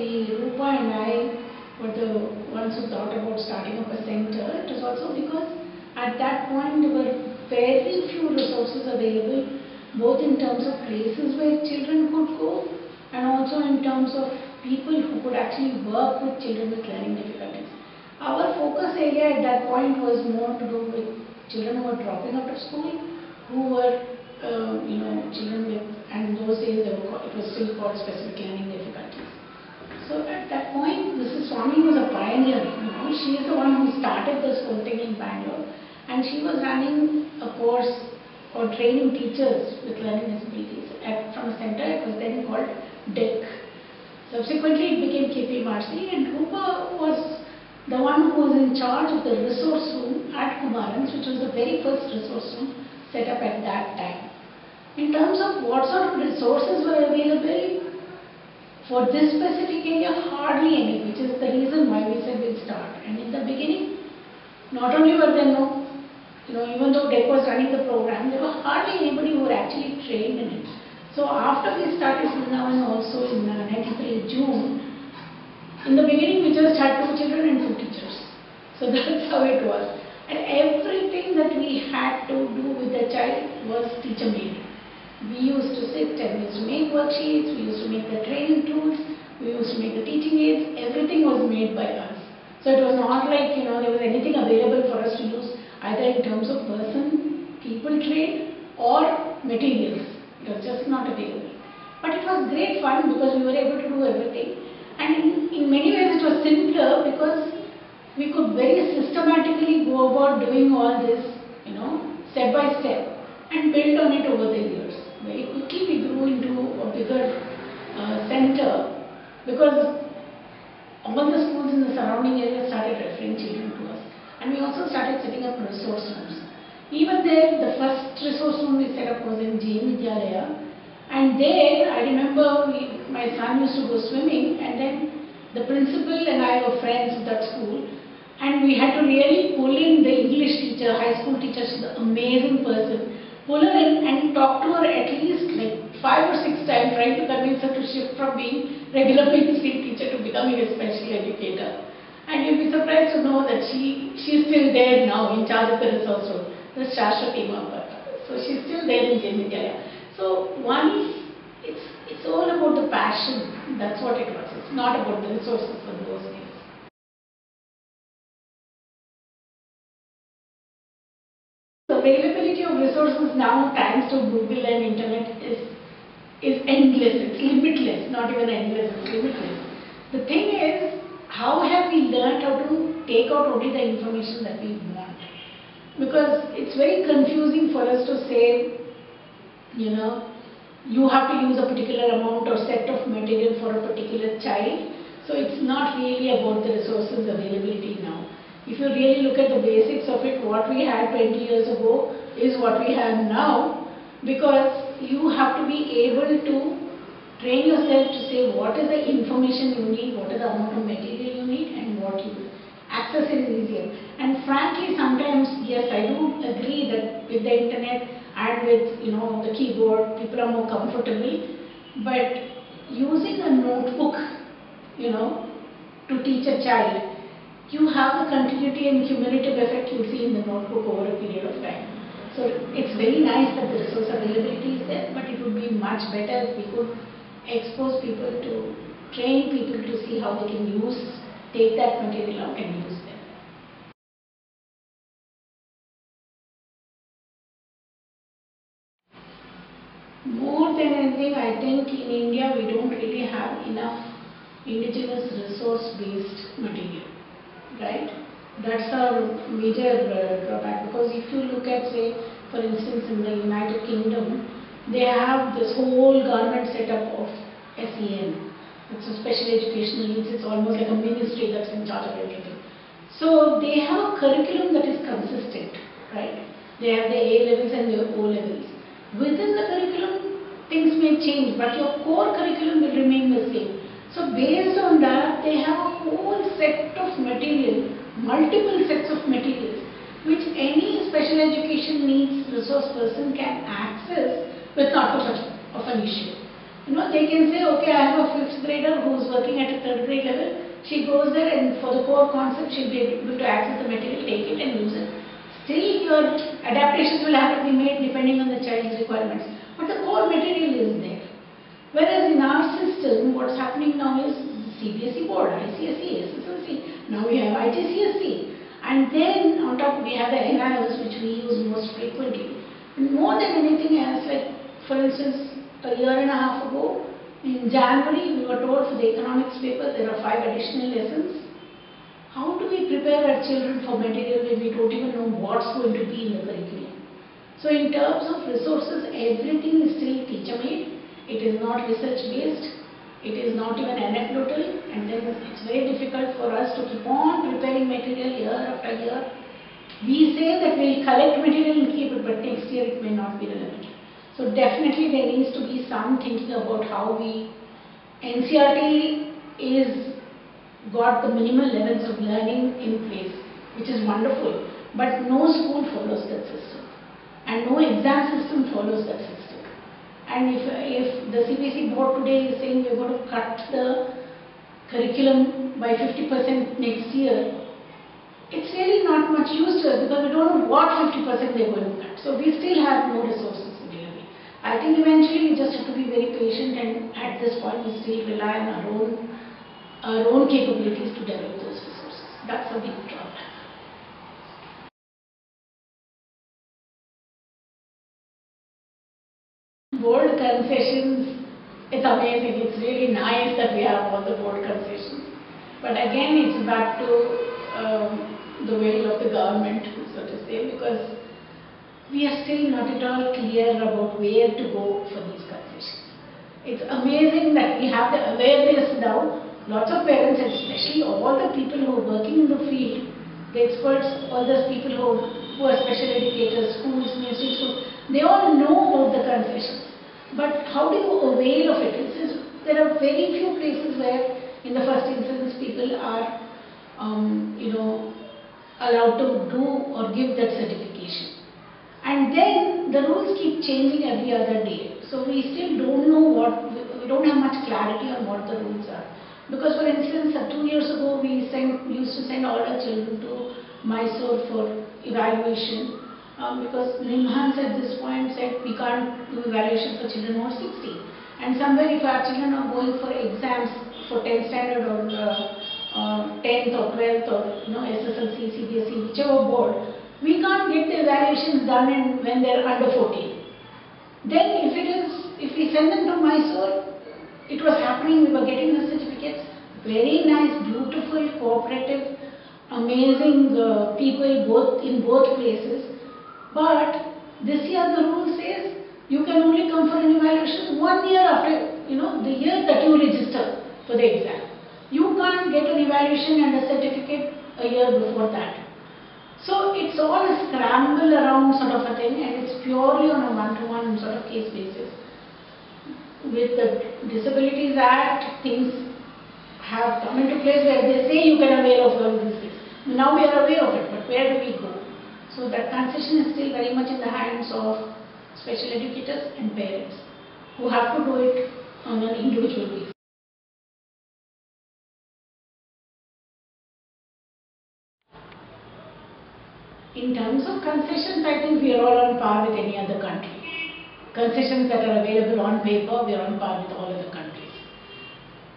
see, Rupa and I were the ones who thought about starting up a center. It was also because at that point there were very few resources available, both in terms of places where children could go and also in terms of people who could actually work with children with learning difficulties. Our focus area at that point was more to do with children who were dropping out of school, who were children with, and in those days it was still called specific learning difficulties. So at that point, Mrs. Swami was a pioneer. She is the one who started this whole thing in Bangalore, and she was running a course for training teachers with learning disabilities from a center. It was then called DEC. Subsequently, it became KPMRC, and Rupa was the one who was in charge of the resource room at Kumarans, which was the very first resource room set up at that time. In terms of what sort of resources were available for this specific area, hardly any, which is the reason why we said we'll start. And in the beginning, not only were there no, even though DEC was running the program, there were hardly anybody who were actually trained in it. So after we started Brindavan also in 93 June, in the beginning we just had 2 children and 2 teachers. So that's how it was. And everything that we had to do with the child was teacher made. We used to sit and we used to make worksheets, we used to make the training tools, we used to make the teaching aids, everything was made by us. So it was not like there was anything available for us to use either in terms of people trained or materials. It was just not available. But it was great fun because we were able to do everything. And in many ways it was simpler because we could very systematically go about doing all this, step by step and build on it over the years. Very quickly we grew into a bigger center because all the schools in the surrounding area started referring children to us. And we also started setting up resource rooms. Even there, the first resource room we set up was in Jain Vidyalaya. And there, I remember my son used to go swimming, and then the principal and I were friends with that school, and we had to really pull in the English teacher, high school teacher, she's an amazing person, pull her in and talk to her at least like 5 or 6 times, trying to convince her to shift from being regular mainstream teacher to becoming a special educator. And you'll be surprised to know that she's still there now in charge of the resource room, the Shashwati Mahaparta. So she's still there in Jain Vidyalaya. So it's all about the passion. That's what it was. It's not about the resources for those days. The availability of resources now, thanks to Google and internet, is endless. It's limitless. Not even endless. It's limitless. The thing is, how have we learned how to take out only the information that we want? Because it's very confusing for us to say, you have to use a particular amount or set of material for a particular child. So it's not really about the resources availability now. If you really look at the basics of it, what we had 20 years ago is what we have now, because you have to be able to train yourself to say what is the information you need, what is the amount of material you need, and what you access is easier. And frankly, sometimes, yes, I do agree that with the internet and with the keyboard, people are more comfortable. But using a notebook, to teach a child, you have the continuity and cumulative effect you see in the notebook over a period of time. So it's very nice that the resource availability is there, but it would be much better if we could expose people to, train people to see how they can take that material out and use them. More than anything, I think in India we don't really have enough indigenous resource-based material, right? That's our major drawback, because if you look at, say, for instance, in the United Kingdom, they have this whole government setup of SEN. It's a special educational needs. It's almost like a ministry that's in charge of everything. So they have a curriculum that is consistent, right? They have the A levels and the O levels. Within the curriculum, things may change, but your core curriculum will remain the same. So based on that, they have a whole set of material, multiple sets of materials, which any special education needs resource person can access with not much of an issue. They can say, okay, I have a 5th grader who's working at a 3rd grade level. She goes there and for the core concept, she'll be able to access the material, take it and use it. Still, your adaptations will have to be made depending on the child's requirements. But the core material is there. Whereas in our system, what's happening now is CBSE board, ICSE, SSLC. Now we have IGCSE. And then on top we have the NIOs, which we use most frequently. And more than anything else, like for instance, a year and a half ago, in January, we were told for the economics paper there are 5 additional lessons. How do we prepare our children for material when we don't even know what's going to be in the curriculum? So in terms of resources, everything is still teacher-made. It is not research-based. It is not even anecdotal. And then it's very difficult for us to keep on preparing material year after year. We say that we'll collect material and keep it, but next year it may not be relevant. So definitely there needs to be some thinking about how NCERT is got the minimal levels of learning in place, which is wonderful, but no school follows that system and no exam system follows that system. And if the CBSE board today is saying we're going to cut the curriculum by 50% next year, it's really not much use to us because we don't know what 50% they're going to cut. So we still have no resources available. I think eventually we just have to be very patient, and at this point we still rely on our own capabilities to develop those resources. That's a big drawback. Board concessions, it's amazing. It's really nice that we have all the board concessions. But again, it's back to the will of the government, so to say, because we are still not at all clear about where to go for these concessions. It's amazing that we have the awareness now. Lots of parents, and especially all the people who are working in the field, the experts, all those people who are special educators, schools, ministry schools, they all know about the concessions. But how do you avail of it? There are very few places where, in the first instance, people are, allowed to do or give that certification. And then the rules keep changing every other day. So we still don't know we don't have much clarity on what the rules are. Because for instance, 2 years ago, we used to send all our children to Mysore for evaluation. Because NIMHANS at this point said we can't do evaluation for children over 60. And somewhere if our children are going for exams for 10th standard or 10th or 12th or SSLC, CBSE, whichever board, we can't get the evaluations done when they're under 14. Then if we send them to Mysore, it was happening, we were getting the certificates, very nice, beautiful, cooperative, amazing people in both places. But this year the rule says you can only come for an evaluation 1 year after, the year that you register for the exam. You can't get an evaluation and a certificate a year before that. So it's all a scramble around sort of a thing, and it's purely on a one-to-one sort of case basis. With the Disabilities Act, things have come into place where they say you can avail of all these things. Now we are aware of it, but where do we go? So that concession is still very much in the hands of special educators and parents who have to do it on an individual basis. In terms of concessions, I think we are all on par with any other country. Concessions that are available on paper, we are on par with all other countries.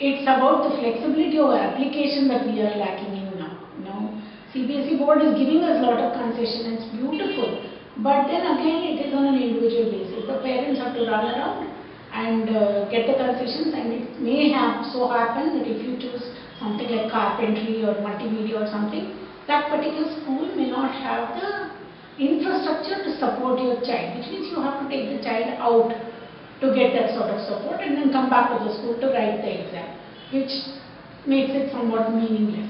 It's about the flexibility of application that we are lacking in now. CBSE board is giving us a lot of concession, and it's beautiful. But then again, it is on an individual basis. The parents have to run around and get the concessions, and it may have so happen that if you choose something like carpentry or multimedia or something, that particular school may not have the infrastructure to support your child, which means you have to take the child out to get that sort of support and then come back to the school to write the exam, which makes it somewhat meaningless.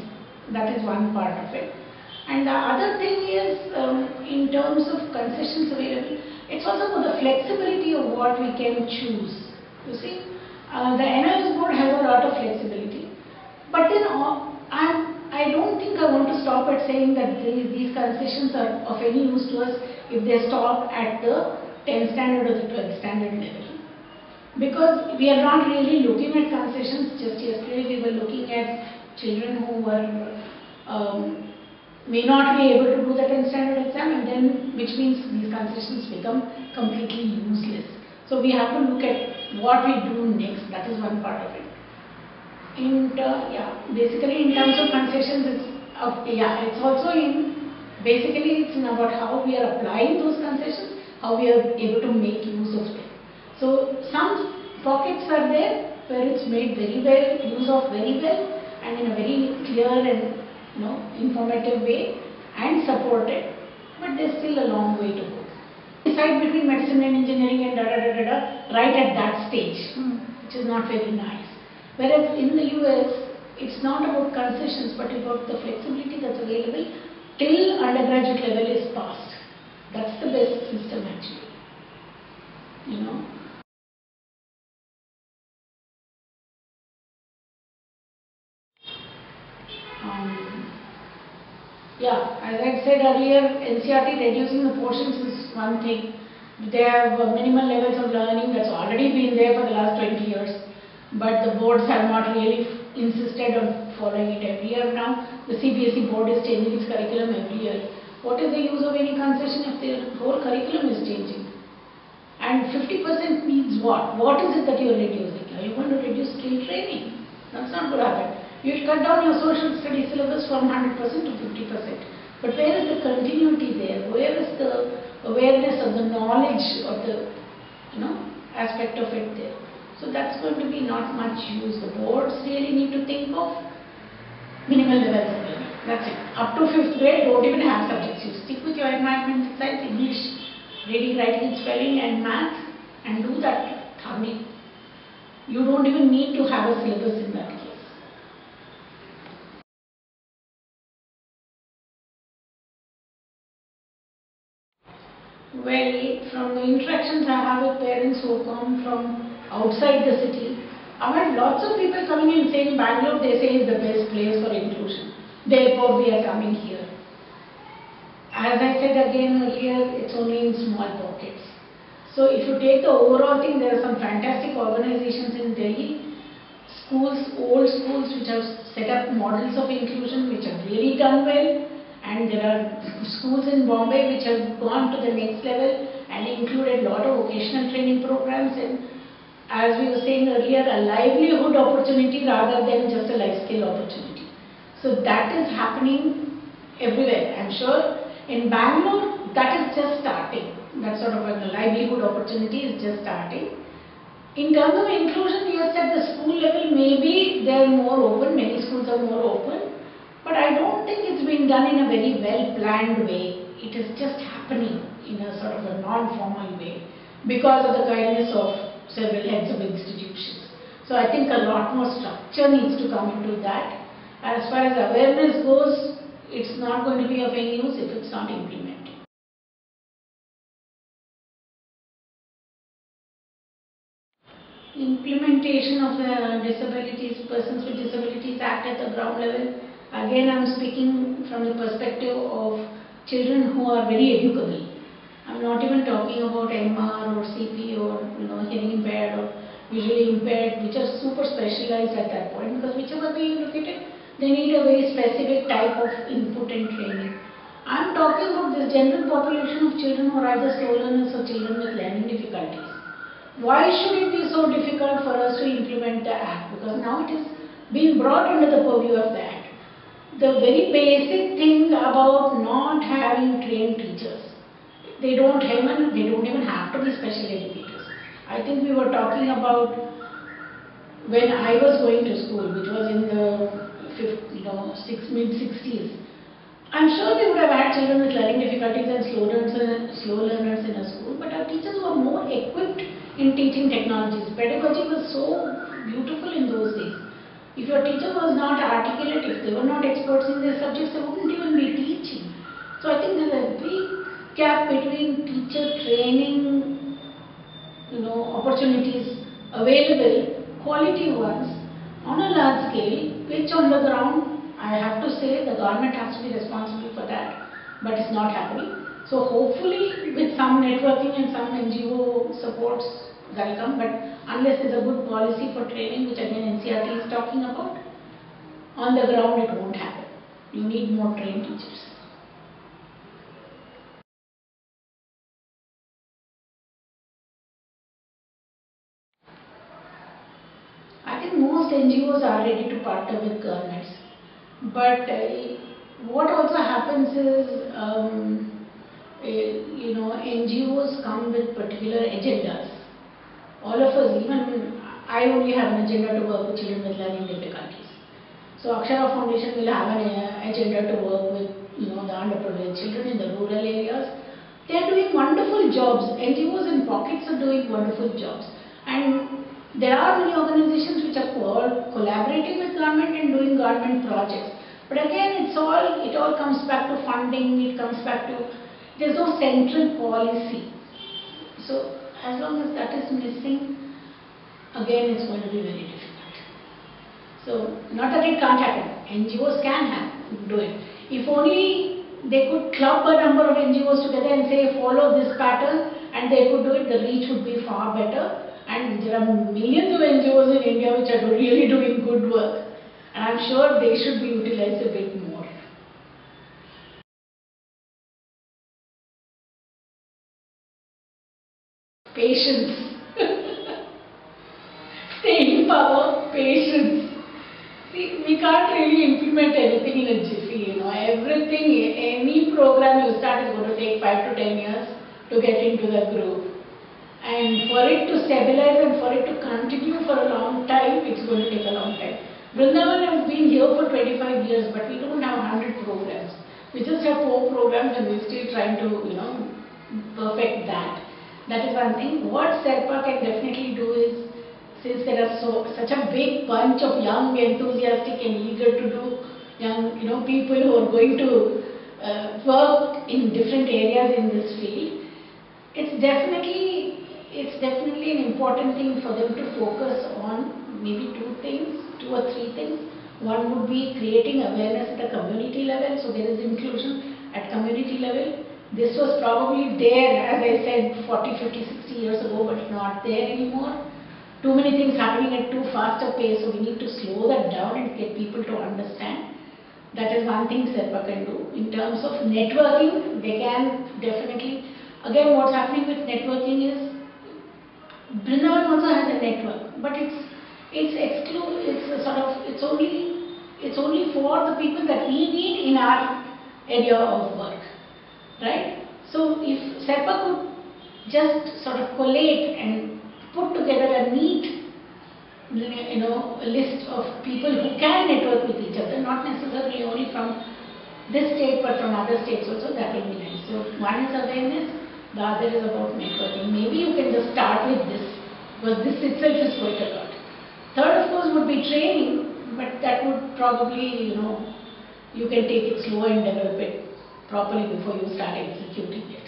That is one part of it. And the other thing is, in terms of concessions available, it's also about the flexibility of what we can choose. You see, the NIS board has a lot of flexibility, but then I don't think I want to stop at saying that these concessions are of any use to us if they stop at the 10th standard or the 12th standard level. Because we are not really looking at concessions. Just yesterday we were looking at children who were may not be able to do the 10th standard exam, and then which means these concessions become completely useless. So we have to look at what we do next. That is one part of it. And basically in terms of concessions, it's also basically it's about how we are applying those concessions, how we are able to make use of them. So some pockets are there where it's made very well, use of very well, and in a very clear and informative way and supported, but there's still a long way to go. Decide between medicine and engineering and right at that stage, which is not very nice. Whereas in the US, it's not about concessions, but about the flexibility that's available till undergraduate level is passed. That's the best system actually. As I said earlier, NCERT reducing the portions is one thing. They have minimal levels of learning that's already been there for the last 20 years. But the boards have not really insisted on following it every year now. The CBSE board is changing its curriculum every year. What is the use of any concession if their whole curriculum is changing? And 50% means what? What is it that you are reducing? Are you going to reduce skill training? That's not going to happen. You will cut down your social studies syllabus from 100% to 50%. But where is the continuity there? Where is the awareness of the knowledge of the aspect of it there? So that's going to be not much use. The boards really need to think of minimal levels of learning. That's it. Up to 5th grade, don't even have subjects. You stick with your environmental science, English, reading, writing, spelling, and math, and do that thoroughly. You don't even need to have a syllabus in that case. Well, from the interactions I have with parents who come from outside the city, I've had lots of people coming in saying Bangalore, they say, is the best place for inclusion. Therefore, we are coming here. As I said again earlier, it's only in small pockets. So if you take the overall thing, there are some fantastic organizations in Delhi, schools, old schools which have set up models of inclusion which have really done well. And there are schools in Bombay which have gone to the next level and included a lot of vocational training programs and, as we were saying earlier, a livelihood opportunity rather than just a life skill opportunity. So that is happening everywhere. I'm sure in Bangalore that is just starting. That sort of a livelihood opportunity is just starting. In terms of inclusion, yes, at the school level maybe they are more open, many schools are more open. But I don't think it's been done in a very well-planned way. It is just happening in a sort of a non-formal way because of the kindness of several heads of institutions. So I think a lot more structure needs to come into that. As far as awareness goes, it's not going to be of any use if it's not implemented. Implementation of the Persons with Disabilities Act at the ground level. Again, I am speaking from the perspective of children who are very educable. I am not even talking about MR or CP or hearing impaired or visually impaired, which are super specialized at that point, because whichever way you look at it, they need a very specific type of input and training. I am talking about this general population of children who are either slow learners or children with learning difficulties. Why should it be so difficult for us to implement the Act? Because now it is being brought under the purview of the Act. The very basic thing about not having trained teachers. They don't even have to be special educators. I think we were talking about when I was going to school, which was in the mid-60s. I'm sure we would have had children with learning difficulties and slow learners in a school, but our teachers were more equipped in teaching technologies. Pedagogy was so beautiful in those days. If your teacher was not articulate, if they were not experts in their subjects, they wouldn't even be teaching. So I think there's a big gap between teacher training, opportunities available, quality ones, on a large scale, which on the ground, I have to say the government has to be responsible for that, but it's not happening. So hopefully with some networking and some NGO supports, welcome, but unless there's a good policy for training, which again NCERT is talking about, on the ground it won't happen. You need more trained teachers. I think most NGOs are ready to partner with governments, but what also happens is, NGOs come with particular agendas. All of us, even I only have an agenda to work with children with learning difficulties. So Akshara Foundation will have an agenda to work with the underprivileged children in the rural areas. They are doing wonderful jobs. NGOs in pockets are doing wonderful jobs, and there are many organizations which are collaborating with government and doing government projects. But again, it all comes back to funding. It comes back to, there's no central policy. So as long as that is missing, again it's going to be very difficult. So not that it can't happen. NGOs can do it. If only they could club a number of NGOs together and say follow this pattern, and they could do it, the reach would be far better. And there are millions of NGOs in India which are really doing good work, and I'm sure they should be utilized a bit more. Patience. Staying power, patience. See, we can't really implement anything in a jiffy, Everything, any program you start is going to take 5 to 10 years to get into the groove. And for it to stabilize and for it to continue for a long time, it's going to take a long time. Brindavan has been here for 25 years, but we don't have 100 programs. We just have 4 programs and we're still trying to, perfect that. That is one thing. What SERPA can definitely do is, since there are such a big bunch of young, enthusiastic and eager to do, young, people who are going to work in different areas in this field, it's definitely an important thing for them to focus on maybe 2 or 3 things. One would be creating awareness at the community level, so there is inclusion at community level. This was probably there, as I said, 40, 50, 60 years ago, but not there anymore. Too many things happening at too fast a pace, so we need to slow that down and get people to understand. That is one thing SERPA can do. In terms of networking, they can definitely, again what's happening with networking is, Brindavan also has a network, but it's only for the people that we need in our area of work, right? So if SERPA could just sort of collate and put together a neat, list of people who can network with each other, not necessarily only from this state but from other states also, that will be nice. So one is awareness, the other is about networking. Maybe you can just start with this, because this itself is quite a lot. Third, of course, would be training, but that would probably, you can take it slow and develop it properly before you start executing it.